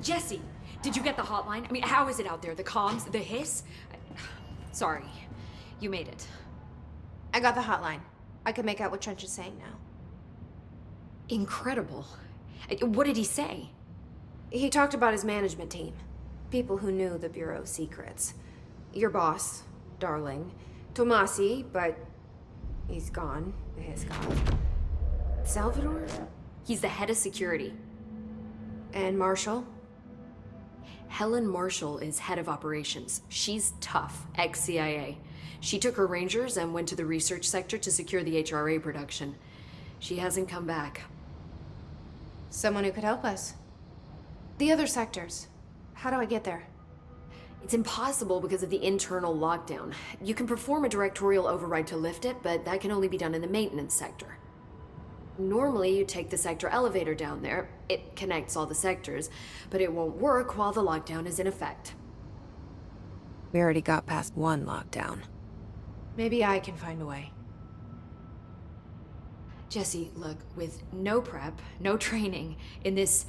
Jesse, did you get the hotline? I mean, how is it out there? The comms, the hiss? Sorry, you made it. I got the hotline. I can make out what Trench is saying now. Incredible. What did he say? He talked about his management team. People who knew the Bureau's secrets. Your boss, Darling. Tomasi, but he's gone. His God. Salvador? He's the head of security. And Marshall? Helen Marshall is head of operations. She's tough, ex-CIA. She took her Rangers and went to the research sector to secure the HRA production. She hasn't come back. Someone who could help us. The other sectors. How do I get there? It's impossible because of the internal lockdown. You can perform a directorial override to lift it, but that can only be done in the maintenance sector. Normally, you take the sector elevator down there. It connects all the sectors, but it won't work while the lockdown is in effect. We already got past one lockdown. Maybe I can find a way. Jesse, look, with no prep, no training, in this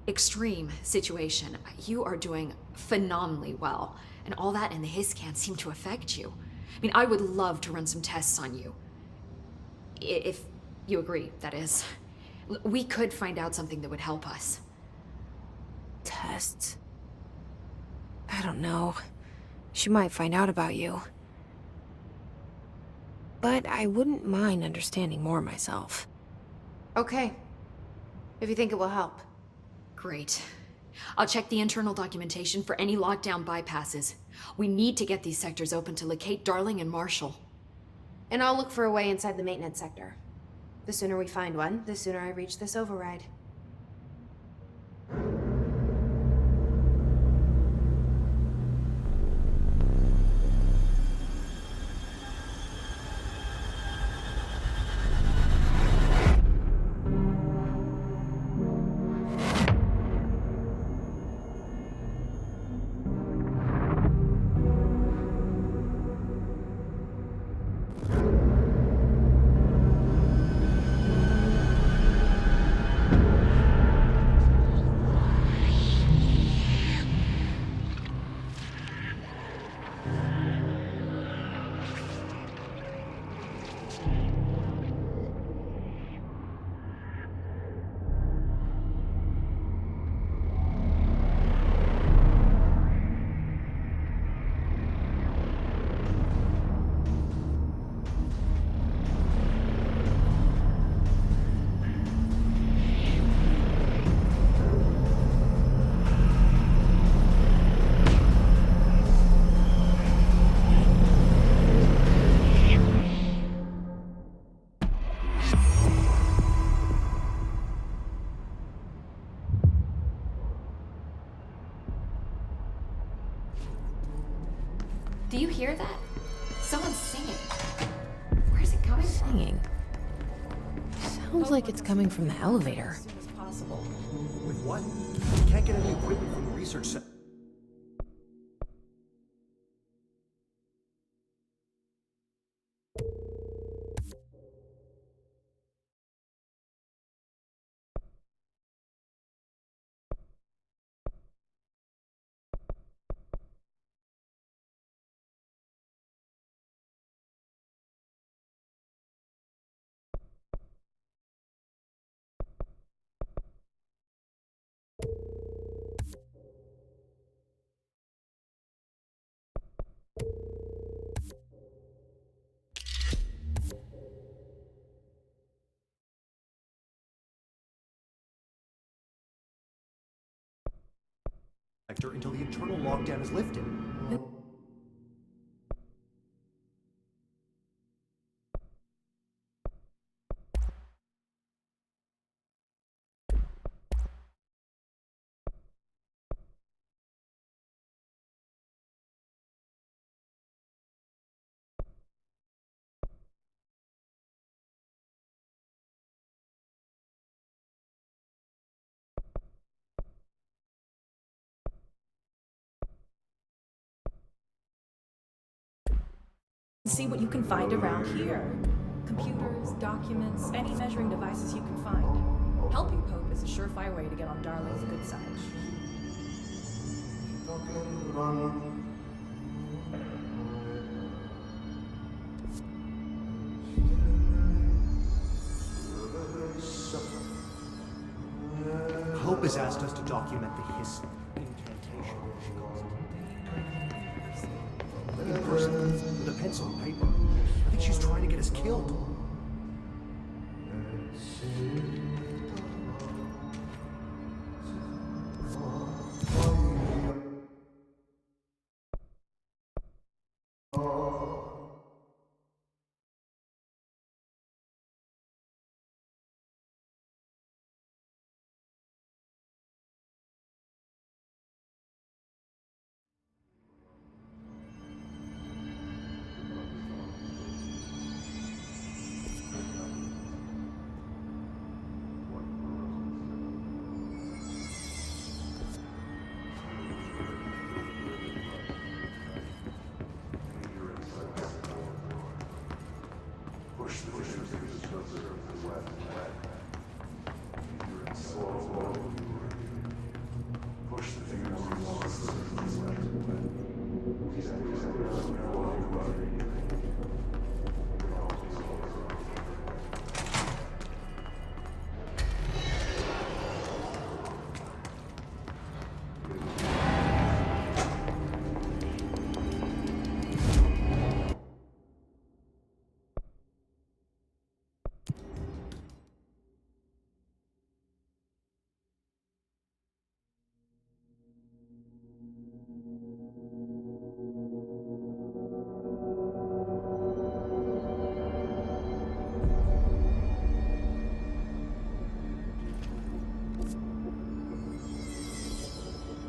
extreme situation, you are doing phenomenally well. And all that and the hiss can't seem to affect you. I mean, I would love to run some tests on you. If you agree, that is. We could find out something that would help us. Tests? I don't know. She might find out about you. But I wouldn't mind understanding more myself. Okay. If you think it will help. Great. I'll check the internal documentation for any lockdown bypasses. We need to get these sectors open to locate Darling and Marshall. And I'll look for a way inside the maintenance sector. The sooner we find one, the sooner I reach this override. Do you hear that? Someone's singing. Where's it coming from? Singing? Sounds like it's coming from the elevator. As soon as possible. With what? We can't get any equipment from the research center. Until the internal lockdown is lifted. See what you can find around here. Computers, documents, any measuring devices you can find. Helping Pope is a surefire way to get on Darling's good side. Hope has asked us to document the hiss incantation. She calls it. In person, with a pencil and paper. I think she's trying to get us killed.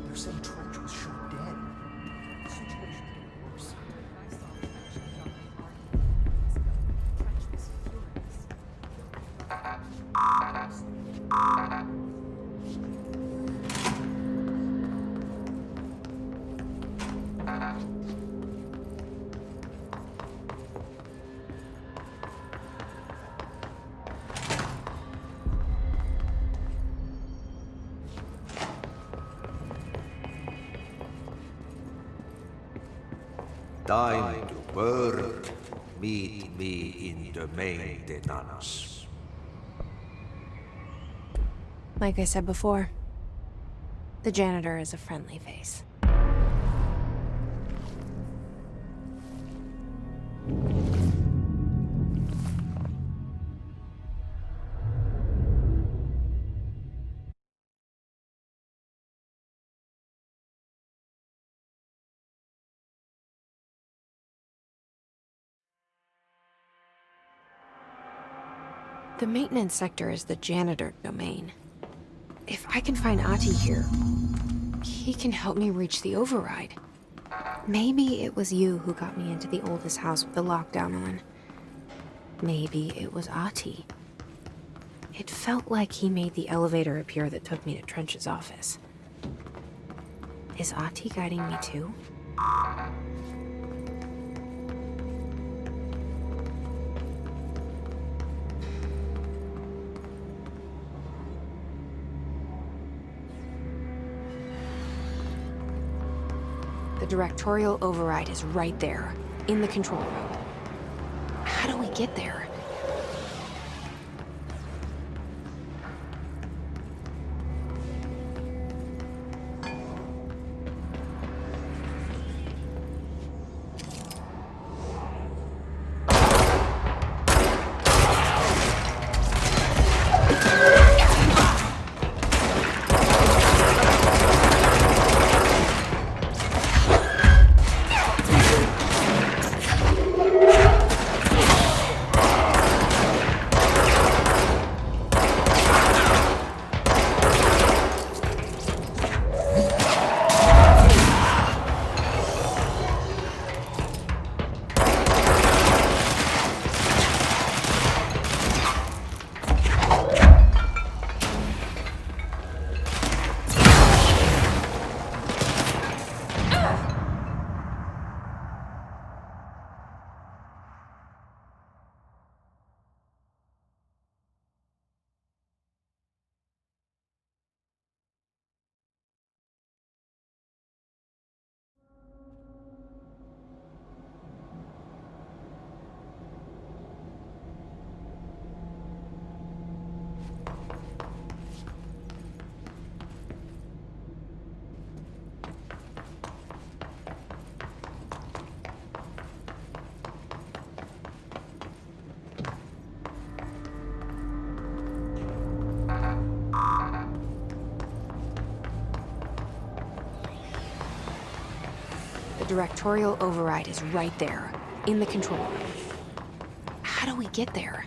They're saying Trench was shot dead. The situation's getting worse. Time to work. Meet me in the maintenance. Like I said before, the janitor is a friendly face. The maintenance sector is the janitor domain. If I can find Athi here, he can help me reach the override. Maybe it was you who got me into the oldest house with the lockdown on. Maybe it was Athi. It felt like he made the elevator appear that took me to Trench's office. Is Athi guiding me too? The directorial override is right there, in the control room. How do we get there? directorial override is right there, in the control room. How do we get there?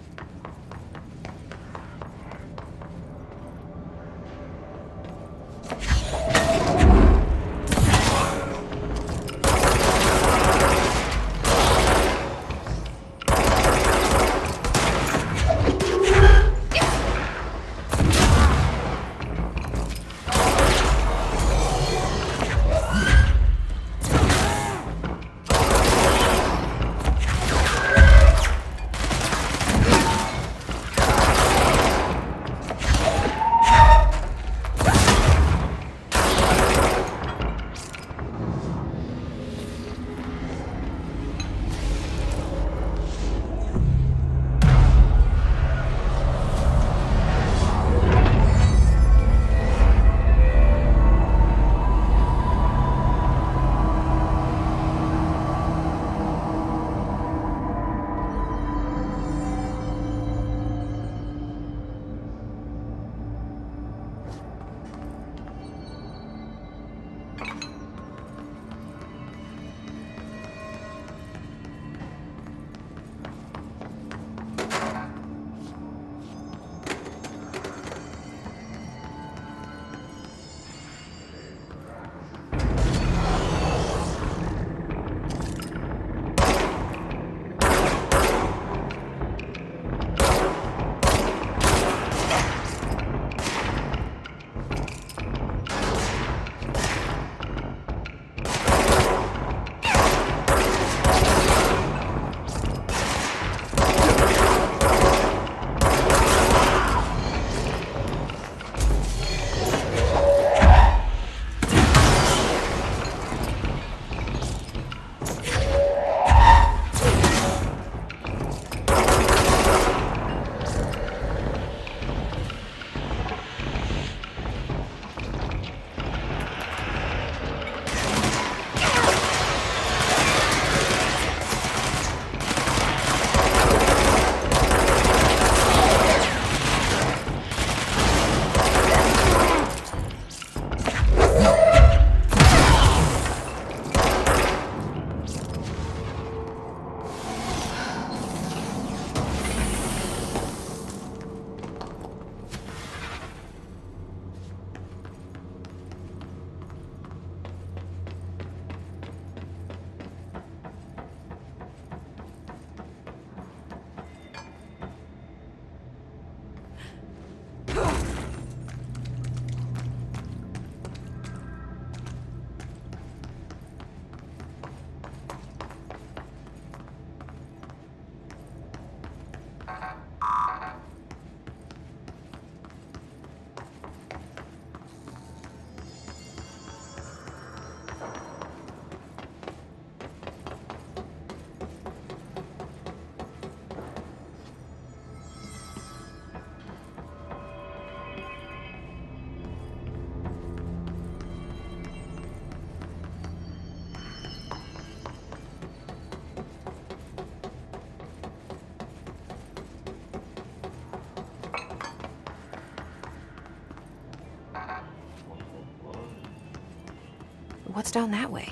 What's down that way?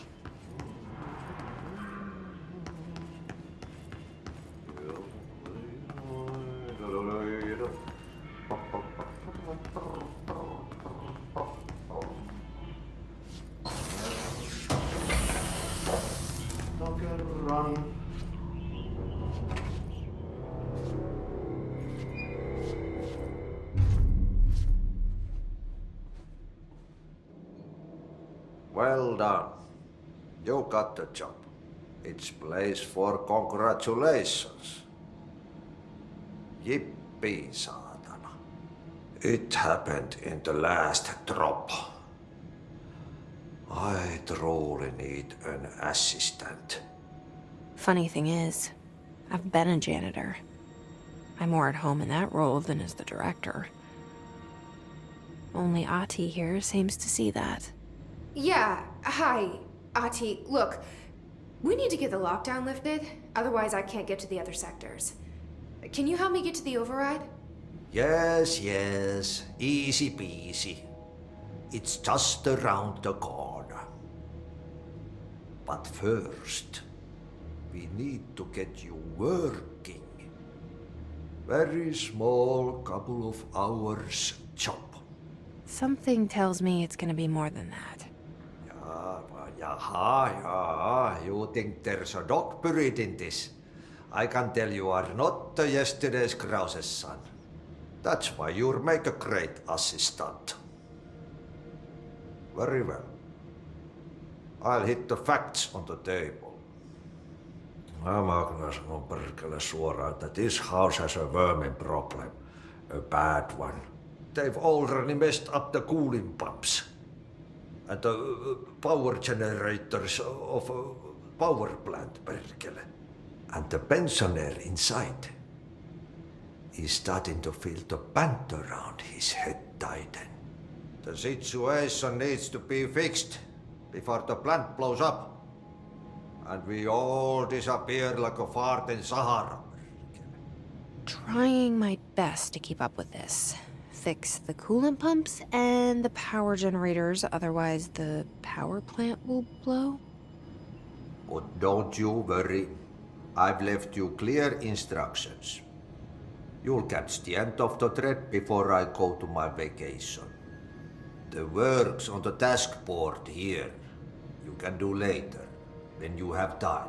Well done. You got the job. It's place for congratulations. Yippee, saatana. It happened in the last drop. I truly need an assistant. Funny thing is, I've been a janitor. I'm more at home in that role than as the director. Only Athi here seems to see that. Yeah, hi, Athi. Look, we need to get the lockdown lifted, otherwise I can't get to the other sectors. Can you help me get to the override? Yes, easy peasy. It's just around the corner. But first, we need to get you working. Very small, couple of hours job. Something tells me it's gonna be more than that. Yeah. You think there's a dog buried in this? I can tell you are not yesterday's Krause's son. That's why you'll make a great assistant. Very well. I'll hit the facts on the table. Mä kyllä sanon perkele suoraan, että this house has a vermin problem. A bad one. They've already messed up the cooling pumps. And the power generators of a power plant, perkele. And the pensioner inside is starting to feel the band around his head tighten. The situation needs to be fixed before the plant blows up. And we all disappear like a fart in Sahara. Trying my best to keep up with this. Fix the coolant pumps and the power generators, otherwise the power plant will blow. But don't you worry. I've left you clear instructions. You'll catch the end of the thread before I go to my vacation. The work's on the task board here. You can do later, when you have time.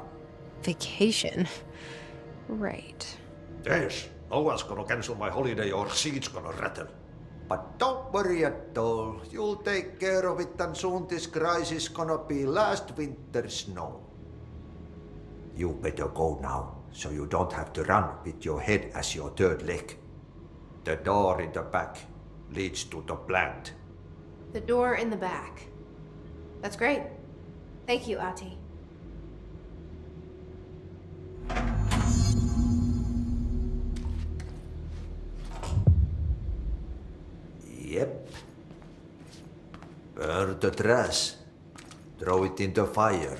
Vacation? Right. Yes, no one's gonna cancel my holiday or seat's gonna rattle. But don't worry at all. You'll take care of it and soon this crisis gonna be last winter's snow. You better go now, so you don't have to run with your head as your third leg. The door in the back leads to the plant. The door in the back. That's great. Thank you, Athi. Yep. Burn the trash. Throw it in the fire.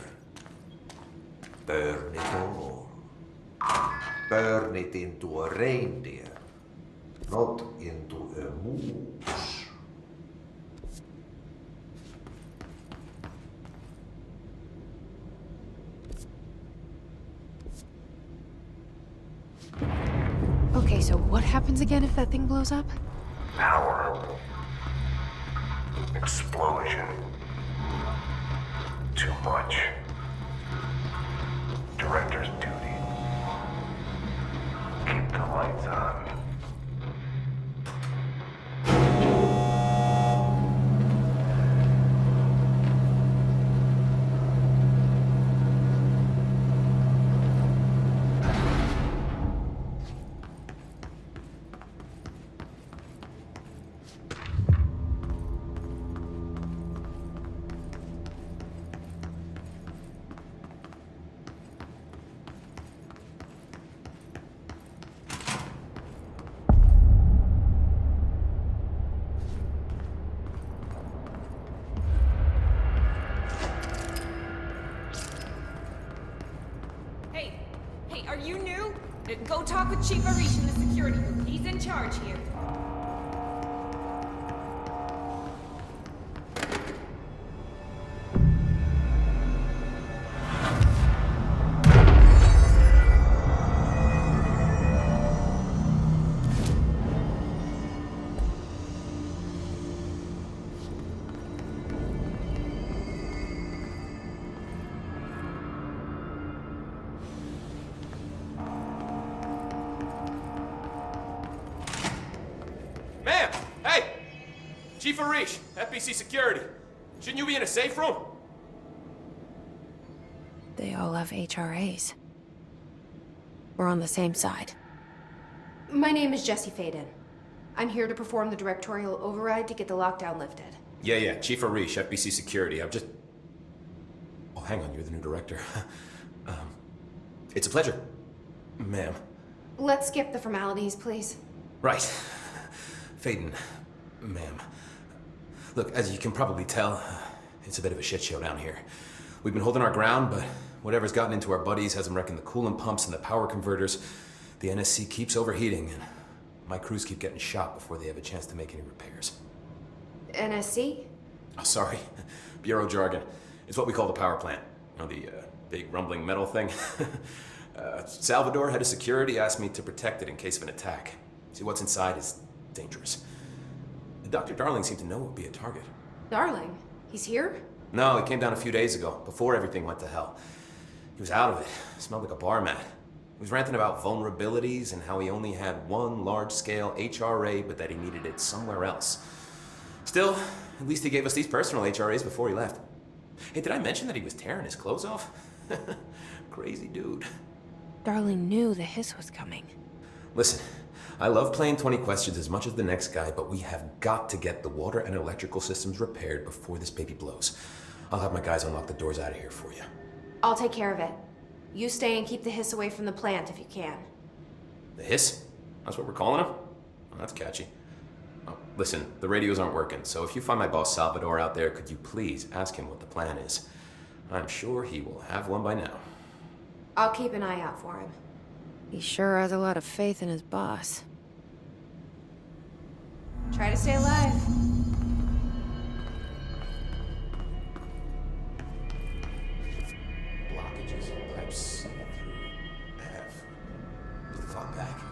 Burn it all. Burn it into a reindeer, not into a moose. Okay, so what happens again if that thing blows up? Power. Explosion. Too much. Director's duty. Keep the lights on. Hey, are you new? Go talk with Chief Arish in the security booth. He's in charge here. Ma'am! Hey! Chief Arish, FBC Security. Shouldn't you be in a safe room? They all have HRAs. We're on the same side. My name is Jesse Faden. I'm here to perform the directorial override to get the lockdown lifted. Yeah, Chief Arish, FBC Security. I'm just... Oh, hang on, you're the new director. It's a pleasure, ma'am. Let's skip the formalities, please. Right. Faden, ma'am. Look, as you can probably tell, it's a bit of a shit show down here. We've been holding our ground, but whatever's gotten into our buddies has them wrecking the coolant pumps and the power converters. The NSC keeps overheating, and my crews keep getting shot before they have a chance to make any repairs. NSC? Oh, sorry. Bureau jargon. It's what we call the power plant. You know, the big rumbling metal thing? Salvador, head of security, asked me to protect it in case of an attack. See, what's inside is dangerous. Dr. Darling seemed to know it would be a target. Darling, he's here? No, he came down a few days ago, before everything went to hell. He was out of it. Smelled like a bar mat. He was ranting about vulnerabilities and how he only had one large-scale HRA, but that he needed it somewhere else. Still, at least he gave us these personal HRAs before he left. Hey, did I mention that he was tearing his clothes off? Crazy dude. Darling knew the hiss was coming. Listen, I love playing 20 questions as much as the next guy, but we have got to get the water and electrical systems repaired before this baby blows. I'll have my guys unlock the doors out of here for you. I'll take care of it. You stay and keep the hiss away from the plant if you can. The hiss? That's what we're calling him? Oh, that's catchy. Oh, listen, the radios aren't working, so if you find my boss Salvador out there, could you please ask him what the plan is? I'm sure he will have one by now. I'll keep an eye out for him. He sure has a lot of faith in his boss. Try to stay alive. Blockages in pipe C through F. Put the clock back.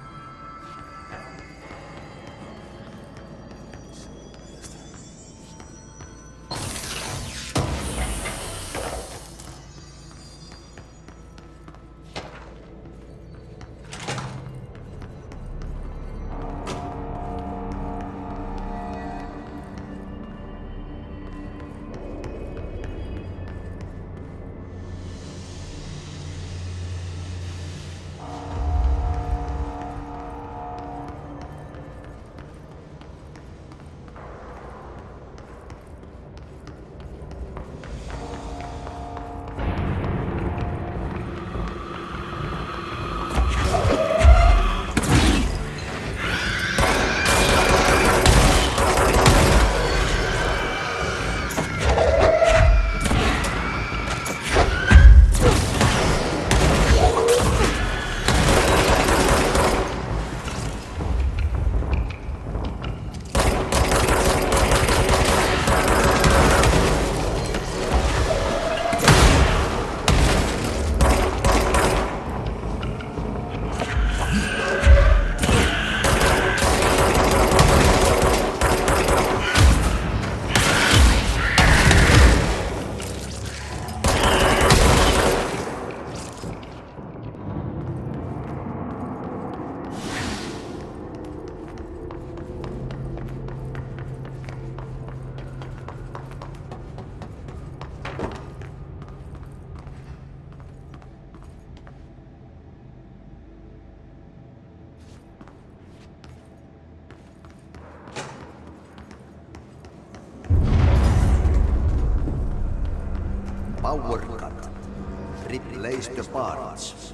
Power cut. Replace the parts.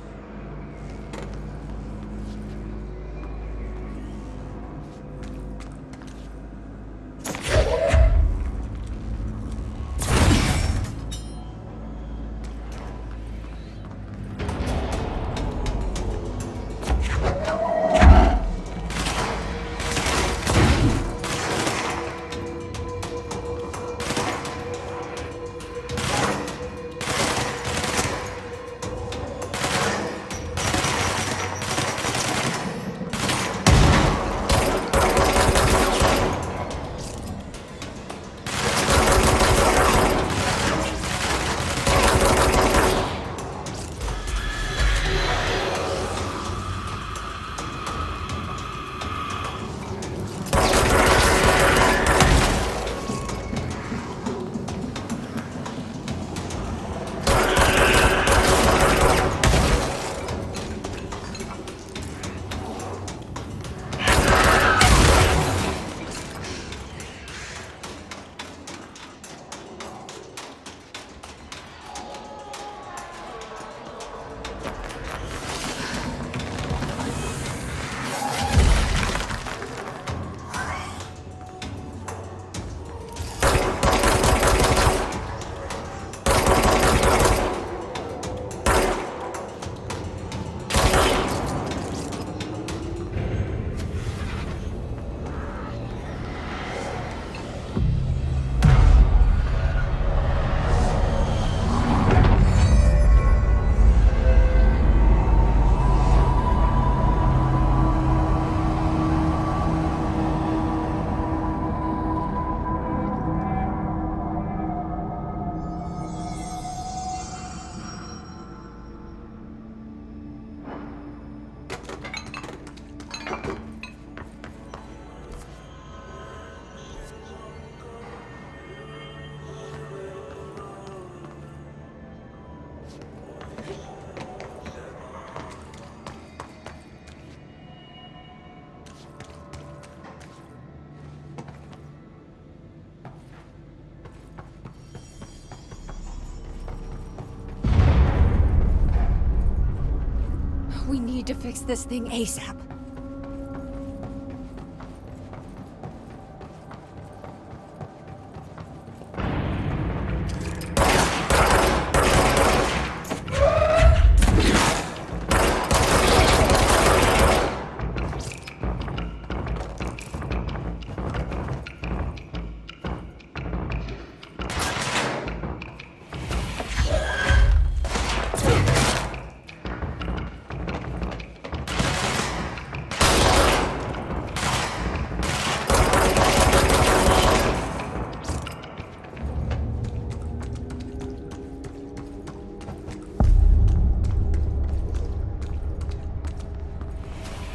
need to fix this thing ASAP.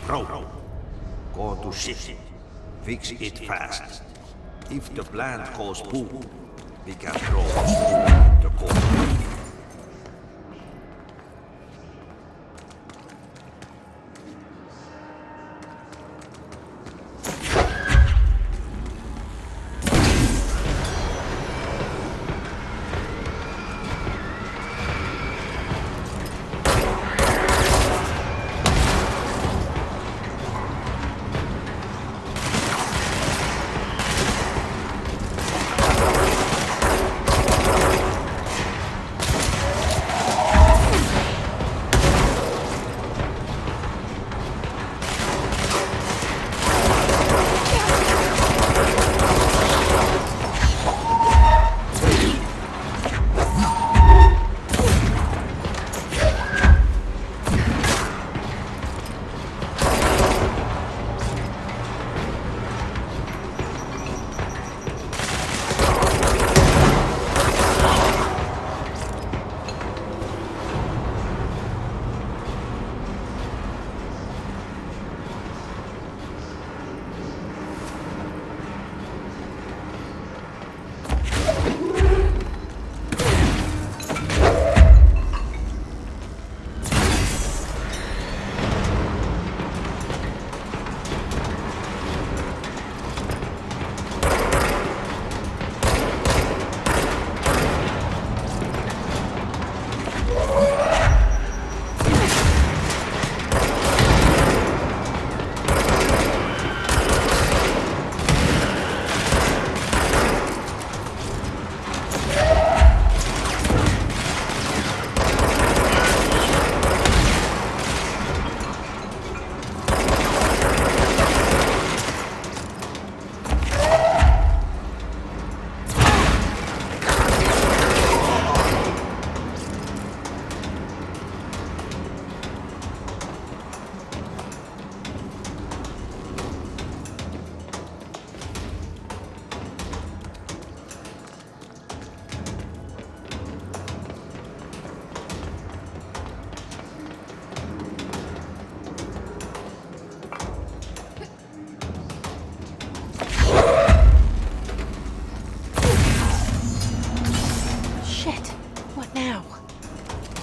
Bro, go to shit. Fix it fast. If the plant goes boom, we can throw the core.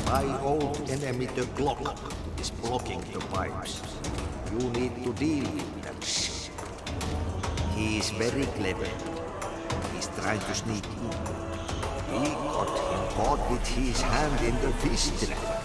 My old enemy, the Glock, is blocking the pipes. You need to deal with that shit. He is very clever. He's trying to sneak in. We got him caught with his hand in the fish trap.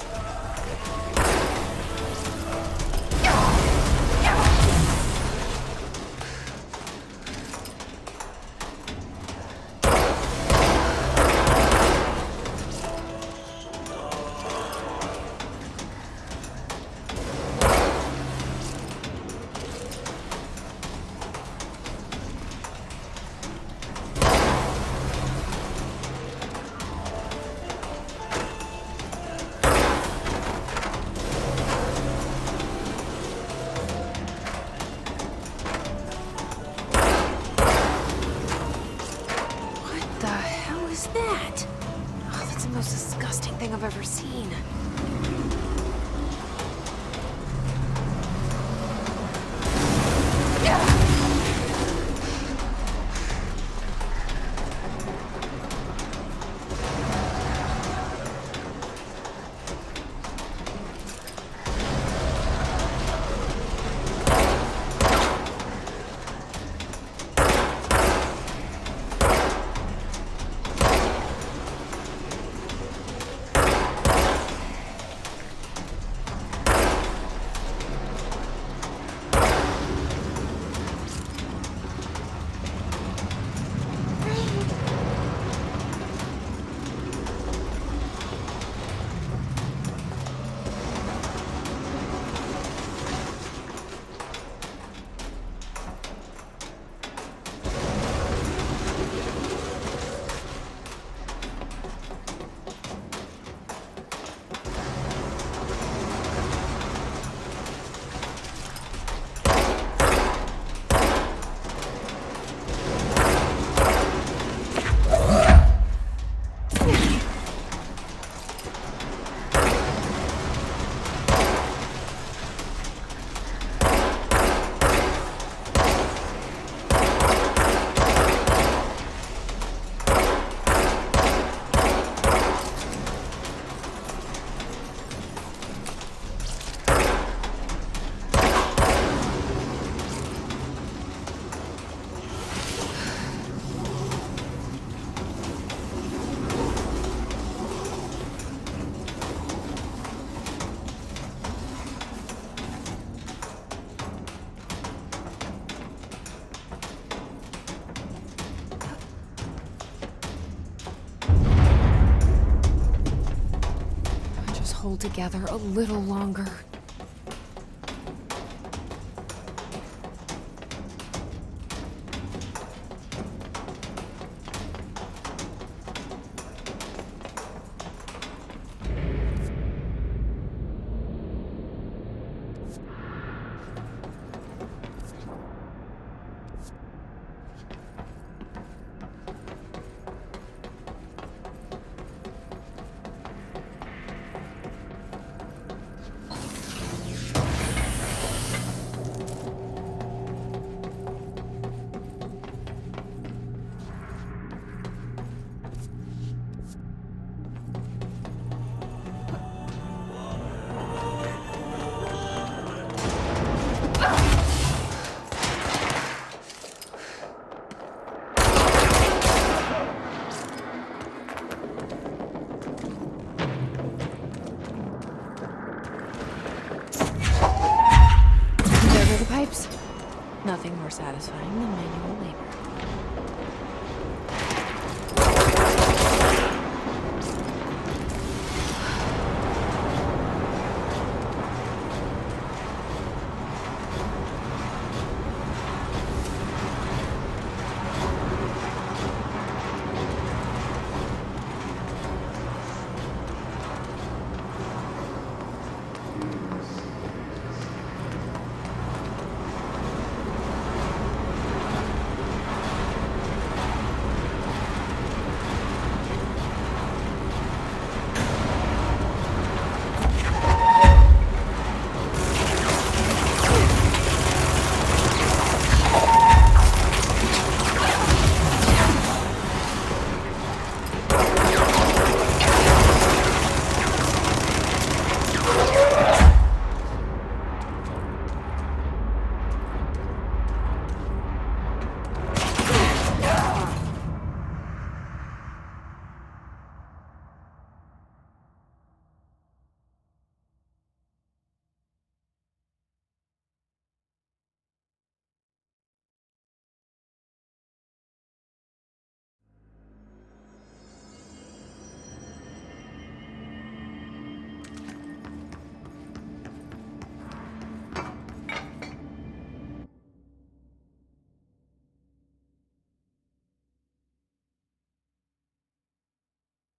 I've ever seen. hold together a little longer. There go the pipes. Nothing more satisfying than manual labor.